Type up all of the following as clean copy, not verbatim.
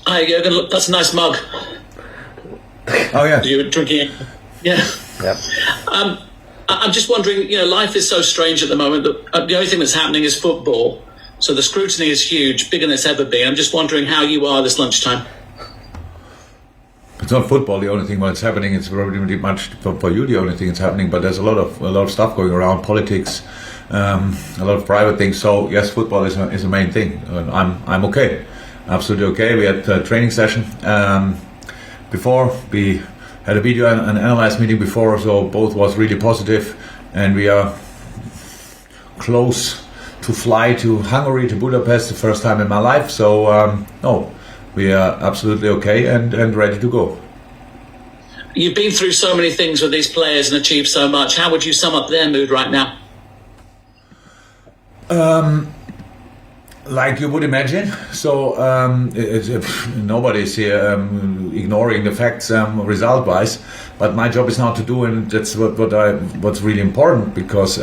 Hi, Jurgen. Look, that's a nice mug. Oh yeah. You were drinking it. Yeah. Yep. I'm just wondering, life is so strange at the moment that the only thing that's happening is football. So the scrutiny is huge, bigger than it's ever been. I'm just wondering how you are this lunchtime. It's not football. The only thing that's happening. It's really much for you. The only thing that's happening. But there's a lot of stuff going around. Politics, a lot of private things. So yes, football is a main thing. I'm okay, absolutely okay. We had a training session before. We had a video and analyze meeting before. So both was really positive, and we are close to fly to Hungary, to Budapest, the first time in my life. So no, we are absolutely okay and ready to go. You've been through so many things with these players and achieved so much. How would you sum up their mood right now? Like you would imagine. So nobody's here ignoring the facts result-wise. But my job is now to do, and that's what's really important, because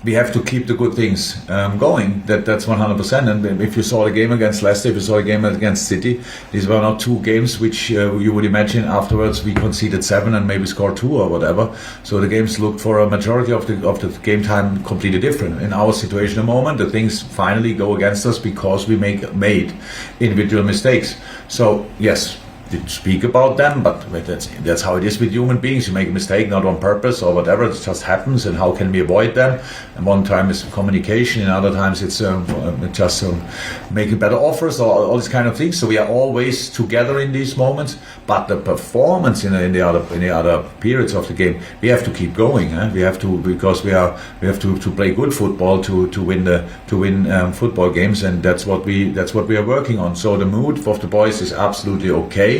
we have to keep the good things going. That's 100%. And if you saw the game against Leicester, if you saw the game against City, these were not two games which you would imagine afterwards we conceded 7 and maybe scored 2 or whatever. So the games looked for a majority of the game time completely different. In our situation at the moment, the things finally go against us because we made individual mistakes. So yes, didn't speak about them, but that's how it is with human beings. You make a mistake, not on purpose or whatever, it just happens, and how can we avoid them? And one time it's communication, and other times it's just making better offers, or all these kind of things. So we are always together in these moments, but the performance in the other periods of the game, we have to keep going. We have to, because we have to play good football to win football games, and that's what we are working on. So the mood of the boys is absolutely okay.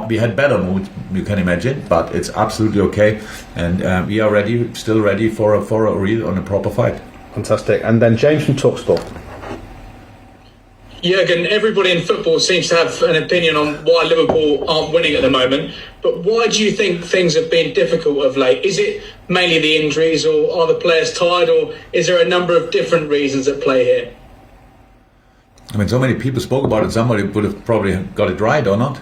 We had better mood, you can imagine, but it's absolutely okay, and we are still ready for a real and a proper fight. Fantastic. And then James from Talksport. Jurgen, everybody in football seems to have an opinion on why Liverpool aren't winning at the moment, but why do you think things have been difficult of late? Is it mainly the injuries, or are the players tired, or is there a number of different reasons at play here? I mean, so many people spoke about it, somebody would have probably got it right or not.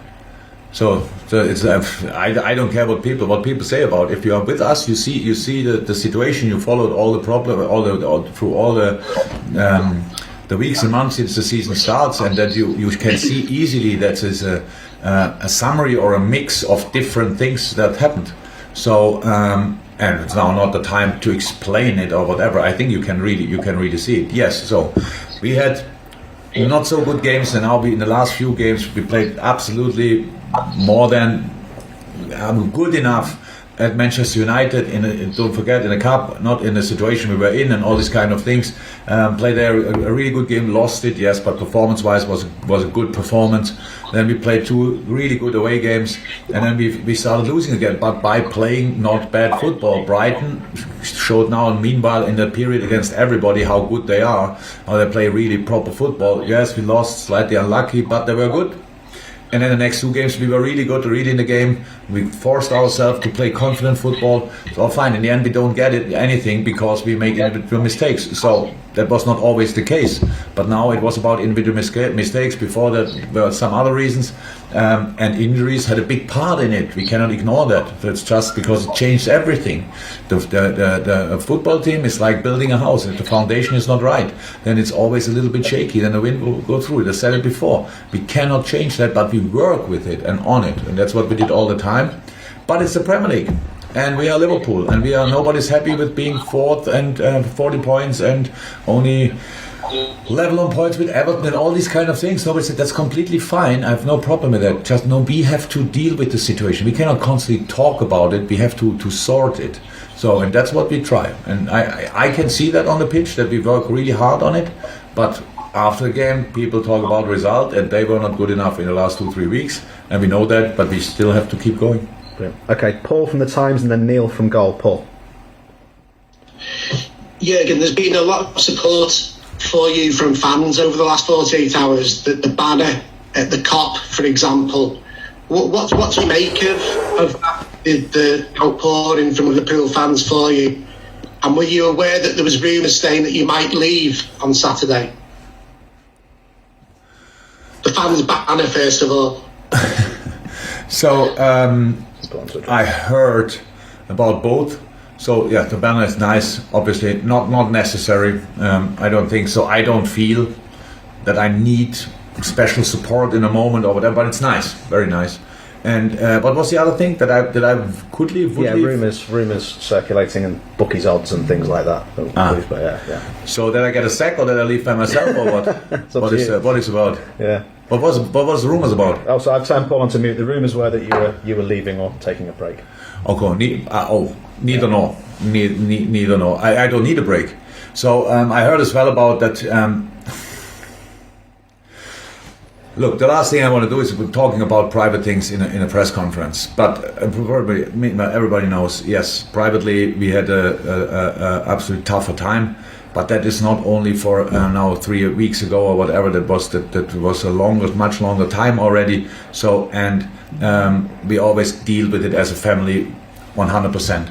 So it's I don't care what people say about it. If you are with us, you see the situation. You followed all the problem, through all the weeks and months since the season starts, and that you can see easily that is a summary or a mix of different things that happened. So and it's now not the time to explain it or whatever. I think you can really see it. Yes. So we had not so good games, and now in the last few games we played absolutely more than good enough at Manchester United. Don't forget, in the cup, not in the situation we were in, and all these kind of things. Played there a really good game, lost it, yes, but performance-wise was a good performance. Then we played 2 really good away games, and then we started losing again. But by playing not bad football, Brighton showed now, meanwhile, in that period against everybody how good they are, how they play really proper football. Yes, we lost, slightly unlucky, but they were good. And then the next 2 games we were really good, really in the game. We forced ourselves to play confident football. It's all fine. In the end, we don't get anything because we make individual mistakes. So that was not always the case. But now it was about individual mistakes. Before that, there were some other reasons. And injuries had a big part in it. We cannot ignore that. That's just because it changed everything. The football team is like building a house. If the foundation is not right, then it's always a little bit shaky. Then the wind will go through it. I said it before. We cannot change that, but we work with it and on it. And that's what we did all the time. But it's the Premier League. And we are Liverpool. And nobody's happy with being 4th and 40 points and only level on points with Everton and all these kind of things. Nobody said that's completely fine. I have no problem with that. Just we have to deal with the situation. We cannot constantly talk about it. We have to sort it. So, and that's what we try. And I can see that on the pitch, that we work really hard on it. But after the game, people talk about result, and they were not good enough in the last 2-3 weeks. And we know that, but we still have to keep going. Brilliant. Okay, Paul from the Times, and then Neil from Goal. Paul. Jurgen, there's been a lot of support for you from fans over the last 48 hours. The banner at the COP, for example. What do you make of the outpouring from Liverpool fans for you? And were you aware that there was rumours saying that you might leave on Saturday? the fans' banner first of all? So I heard about both. So yeah, the banner is nice. Obviously, not necessary. I don't think so. I don't feel that I need special support in a moment or whatever. But it's nice, very nice. And what was the other thing that I could leave? Would leave? Rumours circulating and bookies odds and things like that. But yeah. So did I get a sack or did I leave by myself or what? What is about? Yeah. What was the rumours about? Oh, so I've turned Paul on to mute. The rumours were that you were leaving or taking a break. Okay. Neither nor. Neither nor. I don't need a break. So I heard as well about that. Look, the last thing I want to do is we're talking about private things in a press conference. But everybody knows, yes, privately we had a absolutely tougher time. But that is not only for now 3 weeks ago or whatever that was. That was a much longer time already. So we always deal with it as a family, 100%.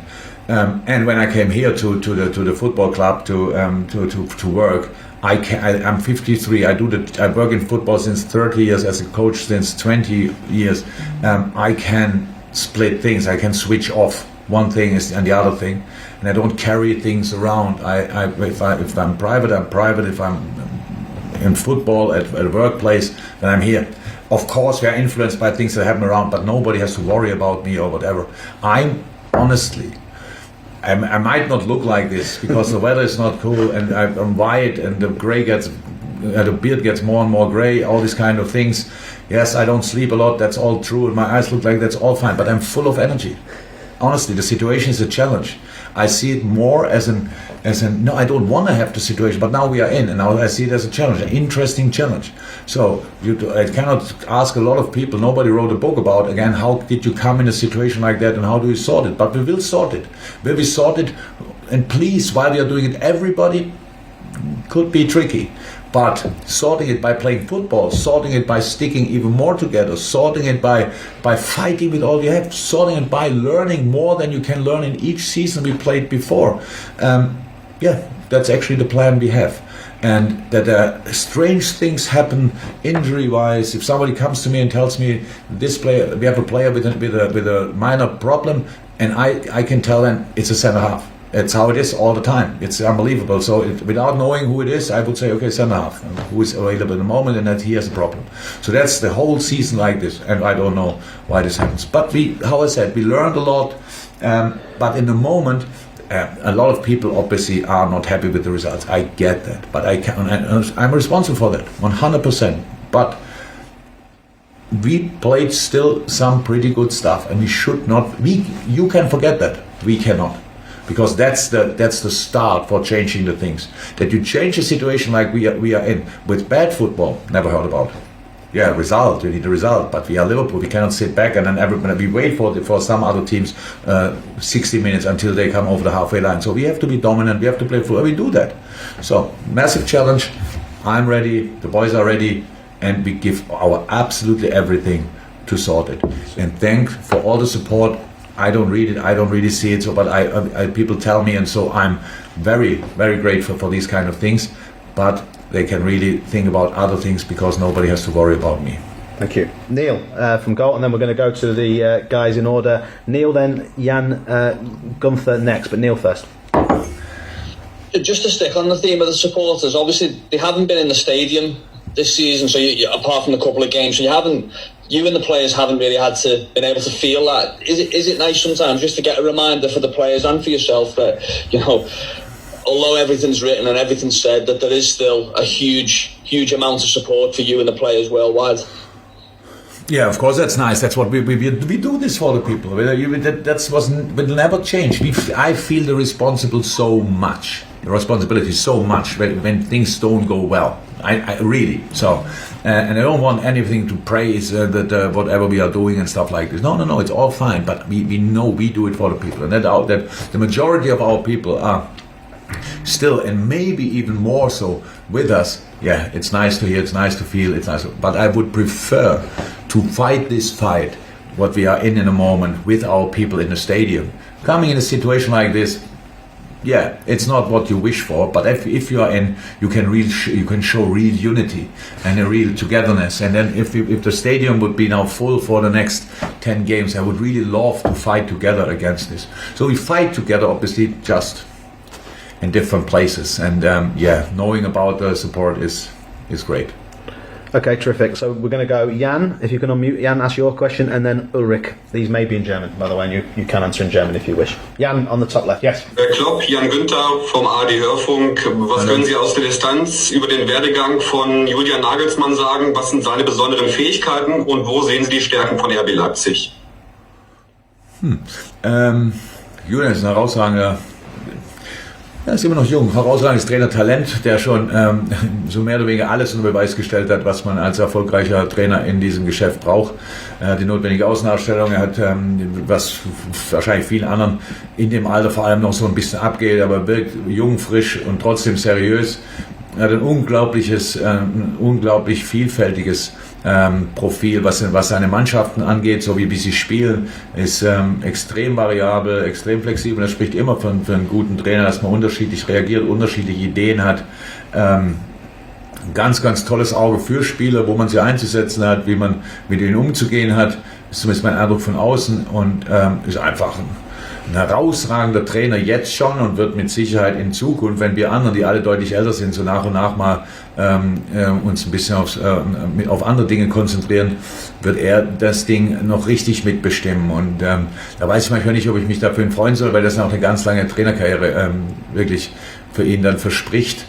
And when I came here to the football club to work. I'm 53. I work in football since 30 years as a coach since 20 years. I can split things. I can switch off one thing and the other thing, and I don't carry things around. If I'm private, I'm private. If I'm in football at a workplace, then I'm here. Of course, we are influenced by things that happen around, but nobody has to worry about me or whatever. I might not look like this because the weather is not cool and I'm white and the beard gets more and more grey, all these kind of things. Yes, I don't sleep a lot, that's all true, and my eyes look like that's all fine, but I'm full of energy. Honestly, the situation is a challenge. I see it more as no, I don't want to have the situation, but now we are in, and now I see it as a challenge, an interesting challenge. So I cannot ask a lot of people. Nobody wrote a book about, again, how did you come in a situation like that and how do you sort it? But we will sort it. Will we sort it? And please, while we are doing it, everybody could be tricky. But sorting it by playing football, sorting it by sticking even more together, sorting it by fighting with all you have, sorting it by learning more than you can learn in each season we played before. That's actually the plan we have. And that strange things happen injury-wise. If somebody comes to me and tells me this player, we have a player with a minor problem, and I can tell them it's a centre half. It's how it is all the time. It's unbelievable. So without knowing who it is, I would say, okay, centre half, who is available at the moment, and that he has a problem. So that's the whole season like this, and I don't know why this happens. But how I said, we learned a lot. But in the moment, a lot of people obviously are not happy with the results. I get that, but I'm responsible for that, 100%. But we played still some pretty good stuff, and we should not. You can forget that. We cannot. Because that's the start for changing the things. That you change a situation like we are in with bad football. Never heard about. Yeah, result. We need a result. But we are Liverpool. We cannot sit back and then we wait for some other teams 60 minutes until they come over the halfway line. So we have to be dominant. We have to play football. We do that. So massive challenge. I'm ready. The boys are ready, and we give our absolutely everything to sort it. And thank for all the support. I don't read it, I don't really see it, but I people tell me, and so I'm very, very grateful for these kind of things. But they can really think about other things because nobody has to worry about me. Thank you. Neil from goal, and then we're going to go to the guys in order. Neil, then Jan, Gunther next, but Neil first. Just to stick on the theme of the supporters, obviously they haven't been in the stadium this season, so apart from a couple of games, so you and the players haven't really been able to feel that. Is it nice sometimes just to get a reminder for the players and for yourself that, although everything's written and everything's said, that there is still a huge amount of support for you and the players worldwide? Yeah, of course, that's nice. That's what we do this for the people. Will never change. I feel the responsibility so much when things don't go well. I really so, and I don't want anything to praise that whatever we are doing and stuff like this. No, it's all fine. But we know we do it for the people, and that the majority of our people are still, and maybe even more so, with us. Yeah, it's nice to hear, it's nice to feel, it's nice. But I would prefer to fight this fight, what we are in a moment, with our people in the stadium. Coming in a situation like this, yeah, it's not what you wish for, but if you are in, you can show real unity and a real togetherness. And then if the stadium would be now full for the next 10 games, I would really love to fight together against this. So we fight together, obviously, just in different places. And knowing about the support is great. Okay, terrific. So we're going to go Jan, if you can unmute. Jan, ask your question, and then Ulrich. These may be in German, by the way, and you can answer in German if you wish. Jan, on the top left. Yes. Herr Klopp, Jan Günther vom ARD Hörfunk. Was können Sie aus der Distanz über den Werdegang von Julian Nagelsmann sagen? Was sind seine besonderen Fähigkeiten und wo sehen Sie die Stärken von RB Leipzig? Julian ist ein herausragender. Er ist immer noch jung, herausragendes Trainertalent, der schon so mehr oder weniger alles unter Beweis gestellt hat, was man als erfolgreicher Trainer in diesem Geschäft braucht. Er hat die notwendige Außenausstellung, er hat, was wahrscheinlich vielen anderen in dem Alter vor allem noch so ein bisschen abgeht, aber wirkt jung, frisch und trotzdem seriös. Er hat ein unglaublich vielfältiges Profil, was seine Mannschaften angeht, so wie sie spielen, ist extrem variabel, extrem flexibel. Das spricht immer für einen guten Trainer, dass man unterschiedlich reagiert, unterschiedliche Ideen hat. Ganz, ganz tolles Auge für Spieler, wo man sie einzusetzen hat, wie man mit ihnen umzugehen hat. Das ist zumindest mein Eindruck von außen und ist einfach ein herausragender Trainer jetzt schon und wird mit Sicherheit in Zukunft, wenn wir anderen, die alle deutlich älter sind, so nach und nach mal uns ein bisschen auf andere Dinge konzentrieren, wird er das Ding noch richtig mitbestimmen. Und da weiß ich manchmal nicht, ob ich mich dafür freuen soll, weil das auch eine ganz lange Trainerkarriere wirklich für ihn dann verspricht.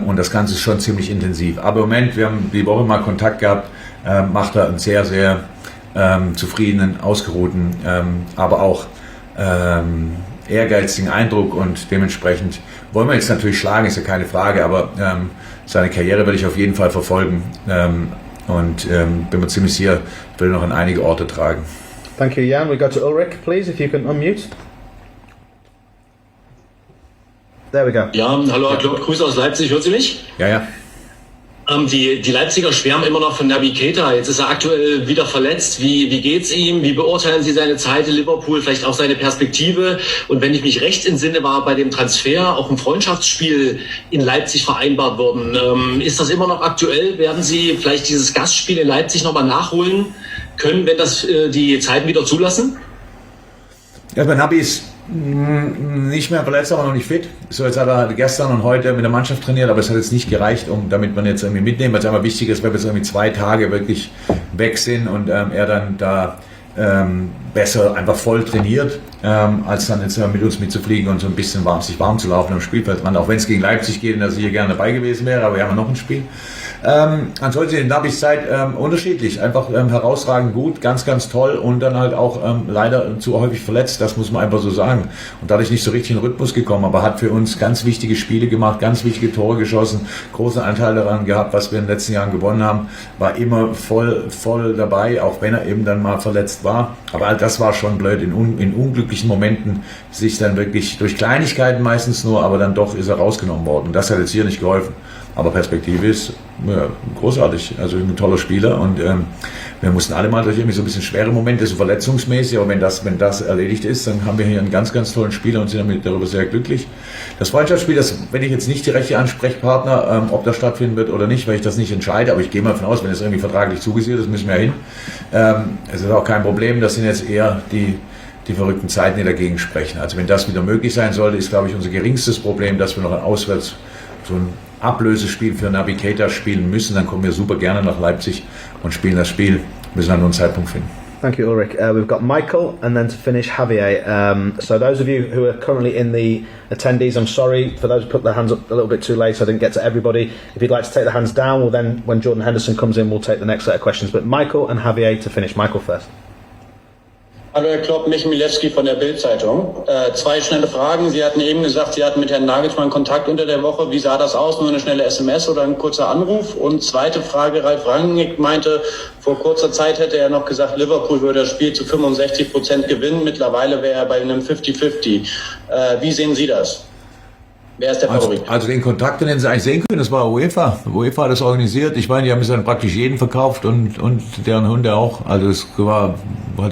Und das Ganze ist schon ziemlich intensiv. Aber im Moment, wir haben die Woche mal Kontakt gehabt, macht er einen sehr, sehr zufriedenen, ausgeruhten, aber auch ehrgeizigen Eindruck und dementsprechend wollen wir jetzt natürlich schlagen, ist ja keine Frage, aber seine Karriere werde ich auf jeden Fall verfolgen und bin mir ziemlich sicher, ich will noch an einige Orte tragen. Thank you, Jan. We go to Ulrich, please, if you can unmute. There we go. Ja, hallo Herr Klopp, Grüße aus Leipzig, hören Sie mich? Ja, ja. Die Leipziger schwärmen immer noch von Naby Keita. Jetzt ist er aktuell wieder verletzt. Wie geht's ihm? Wie beurteilen Sie seine Zeit in Liverpool? Vielleicht auch seine Perspektive? Und wenn ich mich recht entsinne, war bei dem Transfer auch ein Freundschaftsspiel in Leipzig vereinbart worden. Ist das immer noch aktuell? Werden Sie vielleicht dieses Gastspiel in Leipzig nochmal nachholen können, wenn das die Zeiten wieder zulassen? Ja, bei Naby ist nicht mehr verletzt, aber noch nicht fit. So, jetzt hat er gestern und heute mit der Mannschaft trainiert, aber es hat jetzt nicht gereicht, damit man jetzt irgendwie mitnehmen, weil es einfach wichtig ist, weil wir jetzt irgendwie 2 Tage wirklich weg sind und er dann da besser einfach voll trainiert, als dann jetzt mit uns mitzufliegen und so ein bisschen sich warm zu laufen am Spielfeldrand, auch wenn es gegen Leipzig geht und dass ich hier gerne dabei gewesen wäre, aber wir haben ja noch ein Spiel. Ansonsten in Nabys Zeit unterschiedlich, einfach herausragend gut, ganz, ganz toll und dann halt auch leider zu häufig verletzt, das muss man einfach so sagen. Und dadurch nicht so richtig in den Rhythmus gekommen, aber hat für uns ganz wichtige Spiele gemacht, ganz wichtige Tore geschossen, großen Anteil daran gehabt, was wir in den letzten Jahren gewonnen haben, war immer voll dabei, auch wenn er eben dann mal verletzt war. Aber das war schon blöd, in unglücklichen Momenten sich dann wirklich durch Kleinigkeiten meistens nur, aber dann doch ist er rausgenommen worden. Das hat jetzt hier nicht geholfen. Aber Perspektive ist großartig, also ein toller Spieler und wir mussten alle mal durch irgendwie so ein bisschen schwere Momente, so verletzungsmäßig, aber wenn das erledigt ist, dann haben wir hier einen ganz, ganz tollen Spieler und sind darüber sehr glücklich. Das Freundschaftsspiel, das bin ich jetzt nicht die rechte Ansprechpartner, ob das stattfinden wird oder nicht, weil ich das nicht entscheide, aber ich gehe mal davon aus, wenn es irgendwie vertraglich zugesichert ist, müssen wir ja hin. Es ist auch kein Problem, das sind jetzt eher die verrückten Zeiten, die dagegen sprechen. Also wenn das wieder möglich sein sollte, ist, glaube ich, unser geringstes Problem, dass wir noch auswärts so ein Ablösespiel für Naby Keita spielen müssen, dann kommen wir super gerne nach Leipzig und spielen das Spiel. Müssen dann nur einen Zeitpunkt finden. Thank you, Ulrich. We've got Michael and then to finish Javier. So those of you who are currently in the attendees, I'm sorry for those who put their hands up a little bit too late, so I didn't get to everybody. If you'd like to take the hands down, well then when Jordan Henderson comes in, we'll take the next set of questions. But Michael and Javier to finish. Michael first. Hallo Herr Klopp, Michael Milewski von der Bild-Zeitung. 2 schnelle Fragen. Sie hatten eben gesagt, Sie hatten mit Herrn Nagelsmann Kontakt unter der Woche. Wie sah das aus? Nur eine schnelle SMS oder ein kurzer Anruf? Und zweite Frage, Ralf Rangnick meinte, vor kurzer Zeit hätte er noch gesagt, Liverpool würde das Spiel zu 65% gewinnen. Mittlerweile wäre er bei einem 50-50. Wie sehen Sie das? Wer ist der Favorit? Also den Kontakt, den Sie eigentlich sehen können, das war UEFA. UEFA hat das organisiert. Ich meine, die haben es dann praktisch jeden verkauft und deren Hunde auch. Also es hat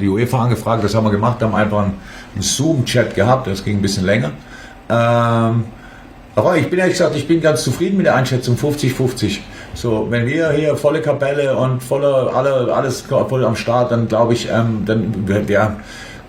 die UEFA angefragt, das haben wir gemacht, haben einfach einen Zoom-Chat gehabt, das ging ein bisschen länger. Aber ich bin ehrlich gesagt, ich bin ganz zufrieden mit der Einschätzung 50-50. So, wenn wir hier volle Kapelle und alles voll am Start, dann glaube ich, dann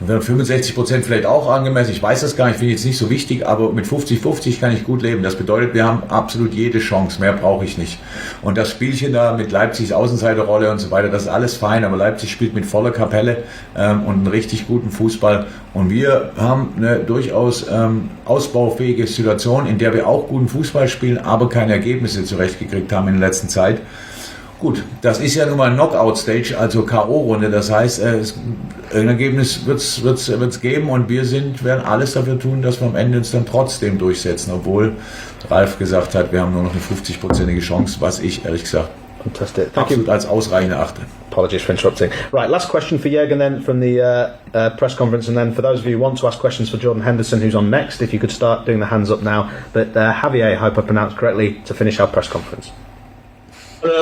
wäre 65% vielleicht auch angemessen. Ich weiß das gar nicht, finde ich jetzt nicht so wichtig, aber mit 50-50 kann ich gut leben. Das bedeutet, wir haben absolut jede Chance, mehr brauche ich nicht. Und das Spielchen da mit Leipzigs Außenseiterrolle und so weiter, das ist alles fein, aber Leipzig spielt mit voller Kapelle und einen richtig guten Fußball. Und wir haben eine durchaus ausbaufähige Situation, in der wir auch guten Fußball spielen, aber keine Ergebnisse zurechtgekriegt haben in der letzten Zeit. Gut, das ist ja nun mal ein Knockout-Stage, also K.O.-Runde. Das heißt, ein Ergebnis wird's geben und wir werden alles dafür tun, dass wir am Ende uns dann trotzdem durchsetzen, obwohl Ralf gesagt hat, wir haben nur noch eine 50%ige Chance, was ich ehrlich gesagt absolut als ausreichend erachte. Apologies for interrupting. Right, last question for Jurgen then from the press conference, and then for those of you who want to ask questions for Jordan Henderson, who's on next, if you could start doing the hands up now. But Javier, I hope I pronounced correctly, to finish our press conference.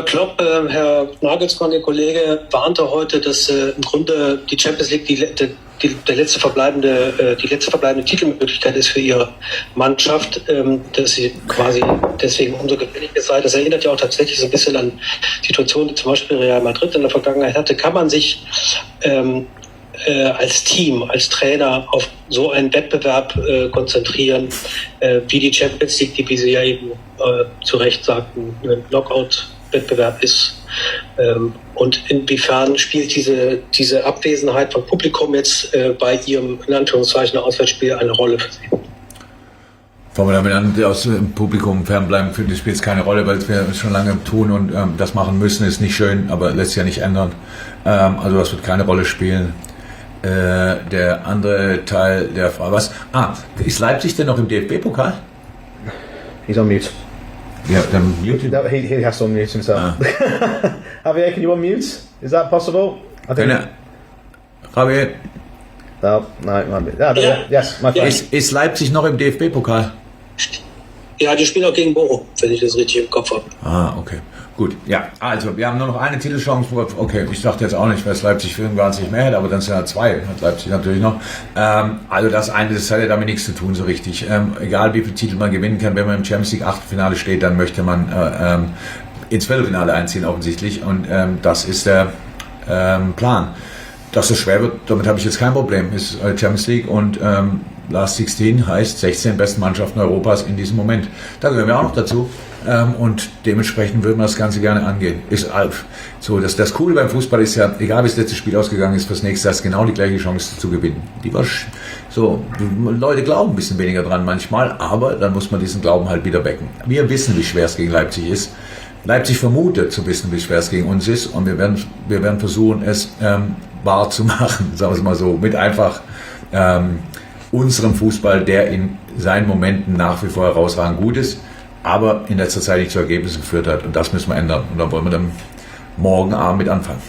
Klopp, Herr Nagelsmann, Ihr Kollege, warnte heute, dass im Grunde die Champions League die letzte verbleibende Titelmöglichkeit ist für Ihre Mannschaft, dass sie quasi deswegen umso gefährlicher sei. Das erinnert ja auch tatsächlich so ein bisschen an Situationen, die zum Beispiel Real Madrid in der Vergangenheit hatte. Kann man sich als Team, als Trainer auf so einen Wettbewerb konzentrieren, wie die Champions League, die, wie Sie ja eben zu Recht sagten, ein Knockout-Wettbewerb ist? Und inwiefern spielt diese Abwesenheit von Publikum jetzt bei Ihrem, in Anführungszeichen, Auswärtsspiel eine Rolle für Sie? Fangen wir damit an, aus dem Publikum fernbleiben, für das spielt es keine Rolle, weil wir es schon lange tun und das machen müssen, ist nicht schön, aber lässt sich ja nicht ändern. Also das wird keine Rolle spielen. Der andere Teil der Frage, ist Leipzig denn noch im DFB-Pokal? He's on mute. Yeah, then mute. No, he has to unmute himself. Javier, can you unmute? Is that possible? Javier? No, it might be. Yes, my friend. Ist Leipzig noch im DFB-Pokal? Ja, die spielen auch gegen Bochum, wenn ich das richtig im Kopf habe. Okay. Gut, ja, also wir haben nur noch eine Titelchance. Okay, ich dachte jetzt auch nicht, weil es Leipzig für gar nicht mehr hätte, aber dann sind ja zwei, hat Leipzig natürlich noch. Also das hat ja damit nichts zu tun so richtig. Egal wie viele Titel man gewinnen kann, wenn man im Champions League Achtelfinale steht, dann möchte man ins Viertelfinale einziehen offensichtlich und das ist der Plan. Dass es schwer wird, damit habe ich jetzt kein Problem. Ist Champions League und Last 16 heißt 16 besten Mannschaften Europas in diesem Moment. Da gehören wir auch noch dazu. Und dementsprechend würden wir das Ganze gerne angehen. Ist so, das Coole beim Fußball ist ja, egal wie das letzte Spiel ausgegangen ist, fürs nächste hast genau die gleiche Chance zu gewinnen. Die Leute glauben ein bisschen weniger dran manchmal, aber dann muss man diesen Glauben halt wieder wecken. Wir wissen, wie schwer es gegen Leipzig ist. Leipzig vermutet zu wissen, wie schwer es gegen uns ist und wir werden versuchen, es wahr zu machen, sagen wir es mal so, mit einfach unserem Fußball, der in seinen Momenten nach wie vor herausragend gut ist, aber in letzter Zeit nicht zu Ergebnissen geführt hat. Und das müssen wir ändern. Und da wollen wir dann morgen Abend mit anfangen.